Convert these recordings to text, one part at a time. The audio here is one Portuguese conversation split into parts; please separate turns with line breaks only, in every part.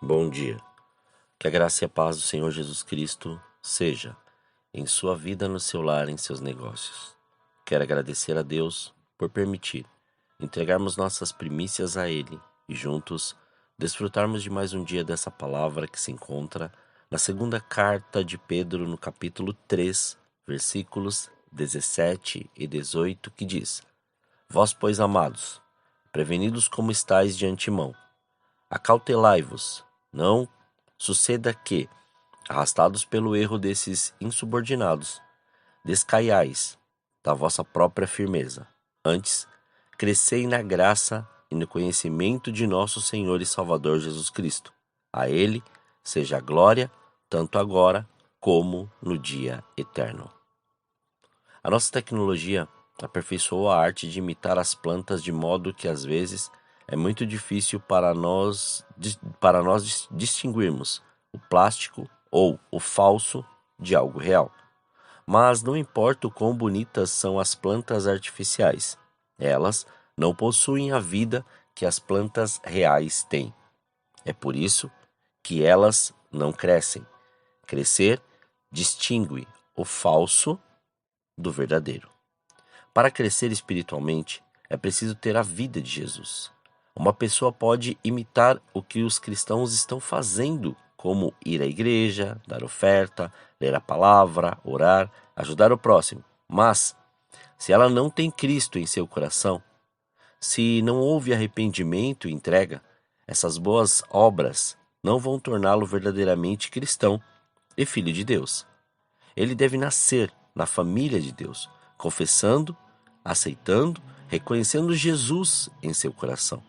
Bom dia. Que a graça e a paz do Senhor Jesus Cristo seja em sua vida, no seu lar, em seus negócios. Quero agradecer a Deus por permitir entregarmos nossas primícias a Ele e juntos desfrutarmos de mais um dia dessa palavra que se encontra na segunda carta de Pedro, no capítulo 3, versículos 17 e 18, que diz: Vós, pois, amados, prevenidos como estáis de antemão, acautelai-vos, não suceda que, arrastados pelo erro desses insubordinados, descaiais da vossa própria firmeza. Antes, crescei na graça e no conhecimento de nosso Senhor e Salvador Jesus Cristo. A Ele seja a glória, tanto agora como no dia eterno. A nossa tecnologia aperfeiçoou a arte de imitar as plantas de modo que, às vezes, é muito difícil para nós distinguirmos o plástico ou o falso de algo real. Mas não importa o quão bonitas são as plantas artificiais, elas não possuem a vida que as plantas reais têm. É por isso que elas não crescem. Crescer distingue o falso do verdadeiro. Para crescer espiritualmente, é preciso ter a vida de Jesus. Uma pessoa pode imitar o que os cristãos estão fazendo, como ir à igreja, dar oferta, ler a palavra, orar, ajudar o próximo. Mas, se ela não tem Cristo em seu coração, se não houve arrependimento e entrega, essas boas obras não vão torná-lo verdadeiramente cristão e filho de Deus. Ele deve nascer na família de Deus, confessando, aceitando, reconhecendo Jesus em seu coração.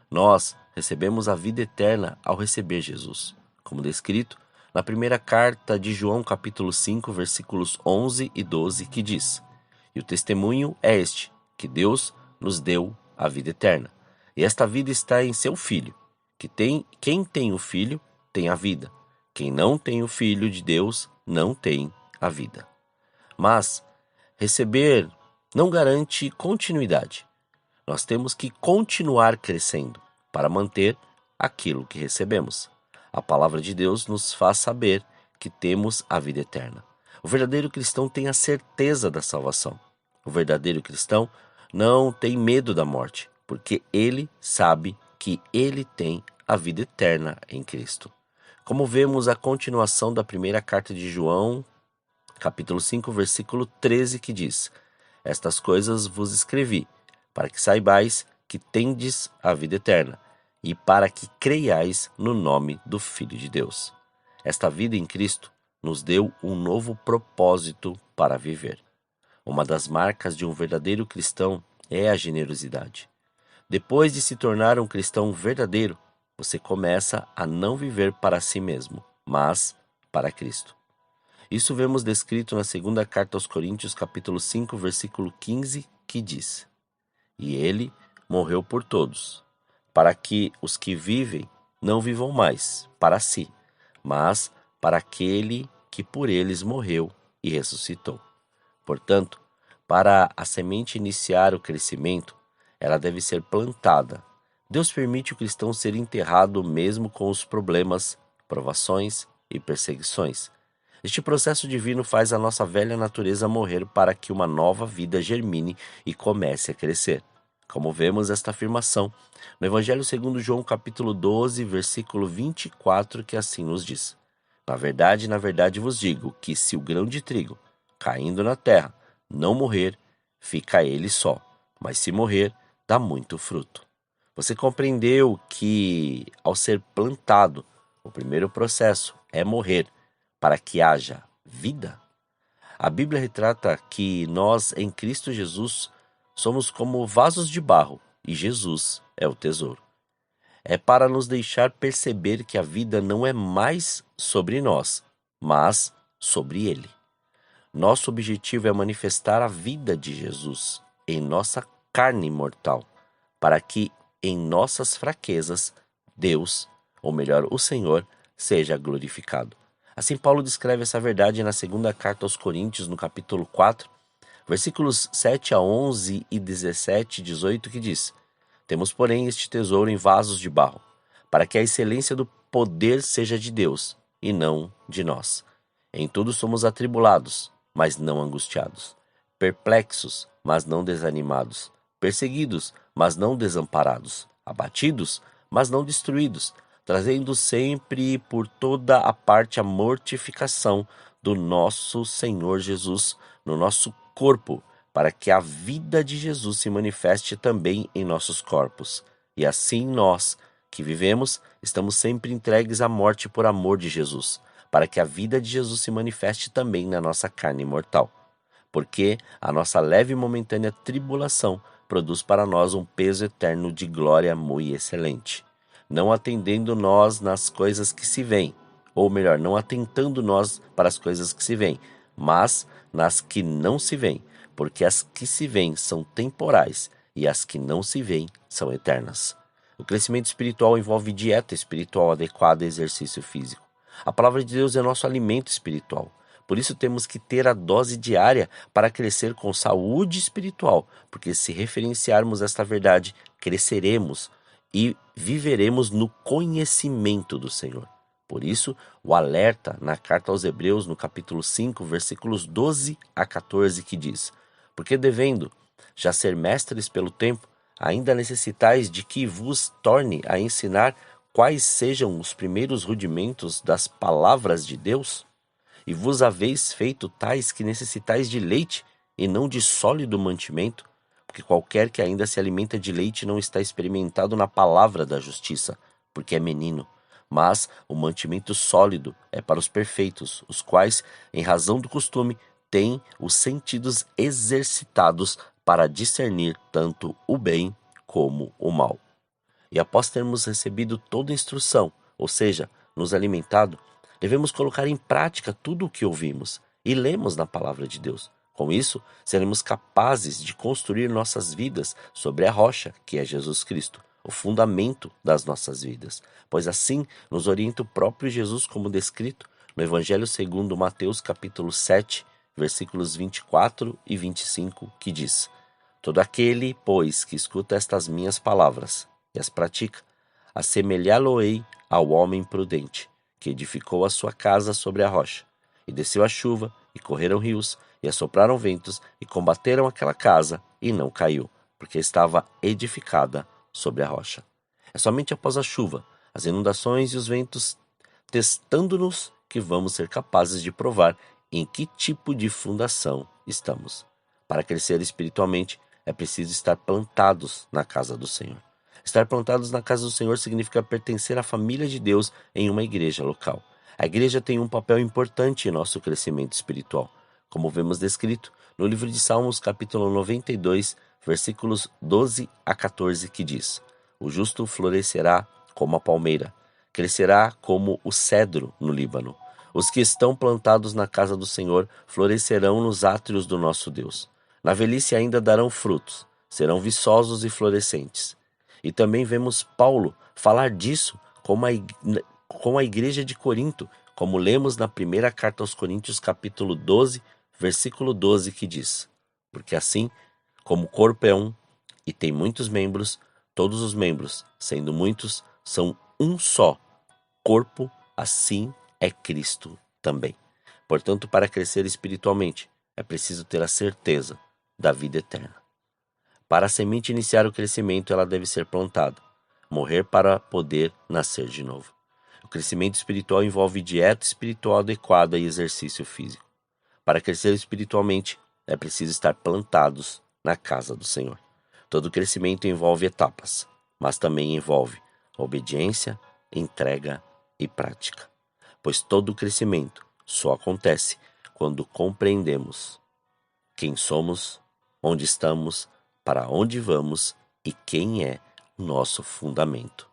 Nós recebemos a vida eterna ao receber Jesus, como descrito na primeira carta de João, capítulo 5, versículos 11 e 12, que diz: E o testemunho é este, que Deus nos deu a vida eterna. E esta vida está em seu Filho, quem tem o Filho tem a vida. Quem não tem o Filho de Deus não tem a vida. Mas receber não garante continuidade. Nós temos que continuar crescendo para manter aquilo que recebemos. A palavra de Deus nos faz saber que temos a vida eterna. O verdadeiro cristão tem a certeza da salvação. O verdadeiro cristão não tem medo da morte, porque ele sabe que ele tem a vida eterna em Cristo. Como vemos a continuação da primeira carta de João, capítulo 5, versículo 13, que diz: Estas coisas vos escrevi, para que saibais que tendes a vida eterna, e para que creiais no nome do Filho de Deus. Esta vida em Cristo nos deu um novo propósito para viver. Uma das marcas de um verdadeiro cristão é a generosidade. Depois de se tornar um cristão verdadeiro, você começa a não viver para si mesmo, mas para Cristo. Isso vemos descrito na segunda carta aos Coríntios, capítulo 5, versículo 15, que diz: E ele morreu por todos, para que os que vivem não vivam mais para si, mas para aquele que por eles morreu e ressuscitou. Portanto, para a semente iniciar o crescimento, ela deve ser plantada. Deus permite o cristão ser enterrado mesmo com os problemas, provações e perseguições. Este processo divino faz a nossa velha natureza morrer para que uma nova vida germine e comece a crescer. Como vemos esta afirmação no Evangelho segundo João, capítulo 12, versículo 24, que assim nos diz: na verdade vos digo que se o grão de trigo, caindo na terra, não morrer, fica ele só, mas se morrer, dá muito fruto. Você compreendeu que, ao ser plantado, o primeiro processo é morrer para que haja vida? A Bíblia retrata que nós, em Cristo Jesus, somos como vasos de barro e Jesus é o tesouro. É para nos deixar perceber que a vida não é mais sobre nós, mas sobre Ele. Nosso objetivo é manifestar a vida de Jesus em nossa carne mortal, para que em nossas fraquezas Deus, ou melhor, o Senhor, seja glorificado. Assim Paulo descreve essa verdade na segunda carta aos Coríntios, no capítulo 4, versículos 7 a 11 e 17 e 18, que diz: Temos, porém, este tesouro em vasos de barro, para que a excelência do poder seja de Deus e não de nós. Em tudo somos atribulados, mas não angustiados, perplexos, mas não desanimados, perseguidos, mas não desamparados, abatidos, mas não destruídos, trazendo sempre por toda a parte a mortificação do nosso Senhor Jesus no nosso corpo, para que a vida de Jesus se manifeste também em nossos corpos. E assim nós, que vivemos, estamos sempre entregues à morte por amor de Jesus, para que a vida de Jesus se manifeste também na nossa carne mortal. Porque a nossa leve e momentânea tribulação produz para nós um peso eterno de glória muito excelente. Não atendendo nós nas coisas que se veem, ou melhor, não atentando nós para as coisas que se veem, mas nas que não se veem, porque as que se veem são temporais e as que não se veem são eternas. O crescimento espiritual envolve dieta espiritual adequada e exercício físico. A palavra de Deus é nosso alimento espiritual. Por isso temos que ter a dose diária para crescer com saúde espiritual, porque se referenciarmos esta verdade, cresceremos e viveremos no conhecimento do Senhor. Por isso, o alerta na carta aos Hebreus, no capítulo 5, versículos 12 a 14, que diz: Porque devendo já ser mestres pelo tempo, ainda necessitais de que vos torne a ensinar quais sejam os primeiros rudimentos das palavras de Deus? E vos haveis feito tais que necessitais de leite e não de sólido mantimento, porque qualquer que ainda se alimenta de leite não está experimentado na palavra da justiça, porque é menino. Mas o mantimento sólido é para os perfeitos, os quais, em razão do costume, têm os sentidos exercitados para discernir tanto o bem como o mal. E após termos recebido toda a instrução, ou seja, nos alimentado, devemos colocar em prática tudo o que ouvimos e lemos na palavra de Deus. Com isso, seremos capazes de construir nossas vidas sobre a rocha, que é Jesus Cristo, o fundamento das nossas vidas, pois assim nos orienta o próprio Jesus, como descrito no Evangelho segundo Mateus capítulo 7, versículos 24 e 25, que diz: Todo aquele, pois, que escuta estas minhas palavras e as pratica, assemelhá-lo-ei ao homem prudente, que edificou a sua casa sobre a rocha. E desceu a chuva, e correram rios, e assopraram ventos, e combateram aquela casa, e não caiu, porque estava edificada sobre a rocha. É somente após a chuva, as inundações e os ventos testando-nos que vamos ser capazes de provar em que tipo de fundação estamos. Para crescer espiritualmente, é preciso estar plantados na casa do Senhor. Estar plantados na casa do Senhor significa pertencer à família de Deus em uma igreja local. A igreja tem um papel importante em nosso crescimento espiritual, como vemos descrito no livro de Salmos, capítulo 92, versículos 12 a 14, que diz: O justo florescerá como a palmeira, crescerá como o cedro no Líbano. Os que estão plantados na casa do Senhor florescerão nos átrios do nosso Deus. Na velhice ainda darão frutos, serão viçosos e florescentes. E também vemos Paulo falar disso com a igreja de Corinto, como lemos na primeira carta aos Coríntios, capítulo 12, versículo 12, que diz: Porque assim, como o corpo é um e tem muitos membros, todos os membros, sendo muitos, são um só corpo, assim é Cristo também. Portanto, para crescer espiritualmente, é preciso ter a certeza da vida eterna. Para a semente iniciar o crescimento, ela deve ser plantada, morrer para poder nascer de novo. O crescimento espiritual envolve dieta espiritual adequada e exercício físico. Para crescer espiritualmente, é preciso estar plantados na casa do Senhor. Todo crescimento envolve etapas, mas também envolve obediência, entrega e prática. Pois todo crescimento só acontece quando compreendemos quem somos, onde estamos, para onde vamos e quem é o nosso fundamento.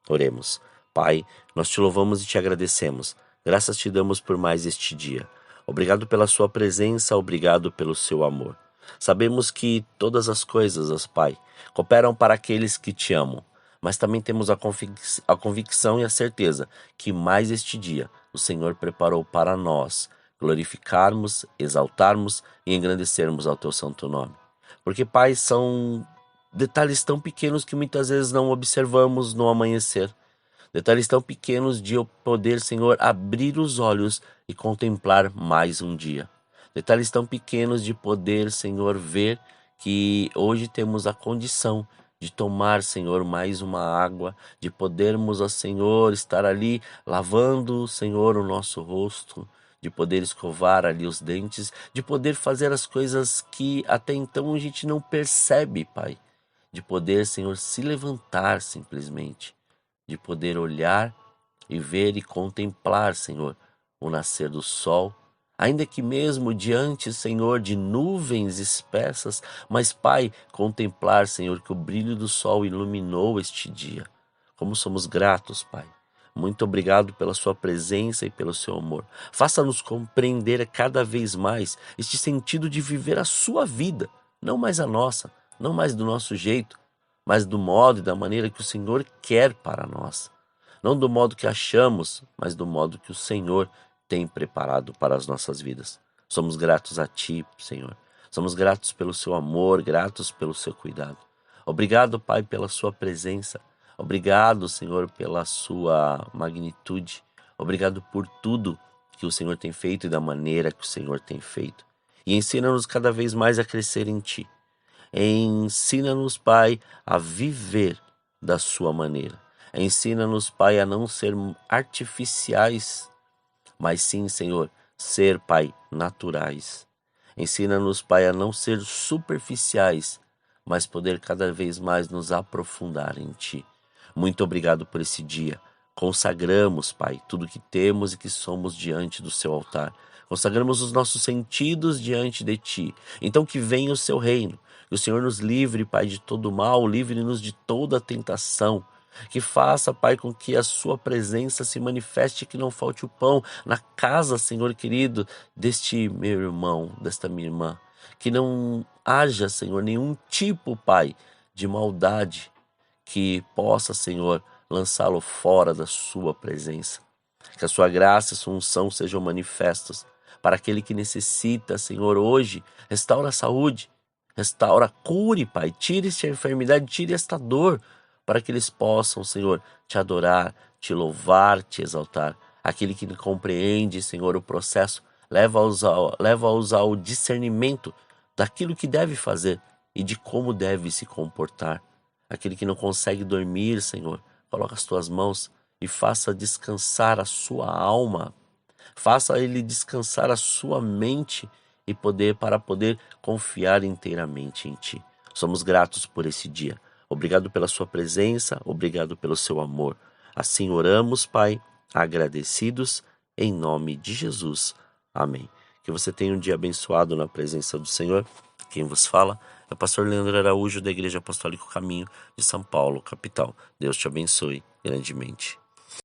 Oremos. Pai, nós te louvamos e te agradecemos. Graças te damos por mais este dia. Obrigado pela sua presença, obrigado pelo seu amor. Sabemos que todas as coisas, Pai, cooperam para aqueles que te amam, mas também temos a convicção e a certeza que mais este dia o Senhor preparou para nós glorificarmos, exaltarmos e engrandecermos ao teu santo nome. Porque, Pai, são detalhes tão pequenos que muitas vezes não observamos no amanhecer. Detalhes tão pequenos de eu poder, Senhor, abrir os olhos e contemplar mais um dia. Detalhes tão pequenos de poder, Senhor, ver que hoje temos a condição de tomar, Senhor, mais uma água, de podermos, ó Senhor, estar ali lavando, Senhor, o nosso rosto, de poder escovar ali os dentes, de poder fazer as coisas que até então a gente não percebe, Pai. De poder, Senhor, se levantar simplesmente, de poder olhar e ver e contemplar, Senhor, o nascer do sol, ainda que mesmo diante, Senhor, de nuvens espessas, mas, Pai, contemplar, Senhor, que o brilho do sol iluminou este dia. Como somos gratos, Pai. Muito obrigado pela sua presença e pelo seu amor. Faça-nos compreender cada vez mais este sentido de viver a sua vida, não mais a nossa, não mais do nosso jeito, mas do modo e da maneira que o Senhor quer para nós. Não do modo que achamos, mas do modo que o Senhor tem preparado para as nossas vidas. Somos gratos a Ti, Senhor. Somos gratos pelo Seu amor, gratos pelo Seu cuidado. Obrigado, Pai, pela Sua presença. Obrigado, Senhor, pela Sua magnitude. Obrigado por tudo que o Senhor tem feito e da maneira que o Senhor tem feito. E ensina-nos cada vez mais a crescer em Ti. Ensina-nos, Pai, a viver da Sua maneira. Ensina-nos, Pai, a não ser artificiais, mas sim, Senhor, ser, Pai, naturais. Ensina-nos, Pai, a não ser superficiais, mas poder cada vez mais nos aprofundar em Ti. Muito obrigado por esse dia. Consagramos, Pai, tudo que temos e que somos diante do Seu altar. Consagramos os nossos sentidos diante de Ti. Então que venha o Seu reino. Que o Senhor nos livre, Pai, de todo mal, livre-nos de toda tentação. Que faça, Pai, com que a Sua presença se manifeste, que não falte o pão na casa, Senhor querido, deste meu irmão, desta minha irmã. Que não haja, Senhor, nenhum tipo, Pai, de maldade que possa, Senhor, lançá-lo fora da Sua presença. Que a Sua graça e Sua unção sejam manifestas para aquele que necessita, Senhor, hoje. Restaura a saúde, restaura, cure, Pai. Tire esta enfermidade, tire esta dor, para que eles possam, Senhor, Te adorar, Te louvar, Te exaltar. Aquele que não compreende, Senhor, o processo, leva-os ao discernimento daquilo que deve fazer e de como deve se comportar. Aquele que não consegue dormir, Senhor, coloca as Tuas mãos e faça descansar a sua alma. Faça ele descansar a sua mente e para poder confiar inteiramente em Ti. Somos gratos por esse dia. Obrigado pela Sua presença, obrigado pelo Seu amor. Assim oramos, Pai, agradecidos, em nome de Jesus. Amém. Que você tenha um dia abençoado na presença do Senhor. Quem vos fala é o pastor Leandro Araújo, da Igreja Apostólica Caminho de São Paulo, capital. Deus te abençoe grandemente.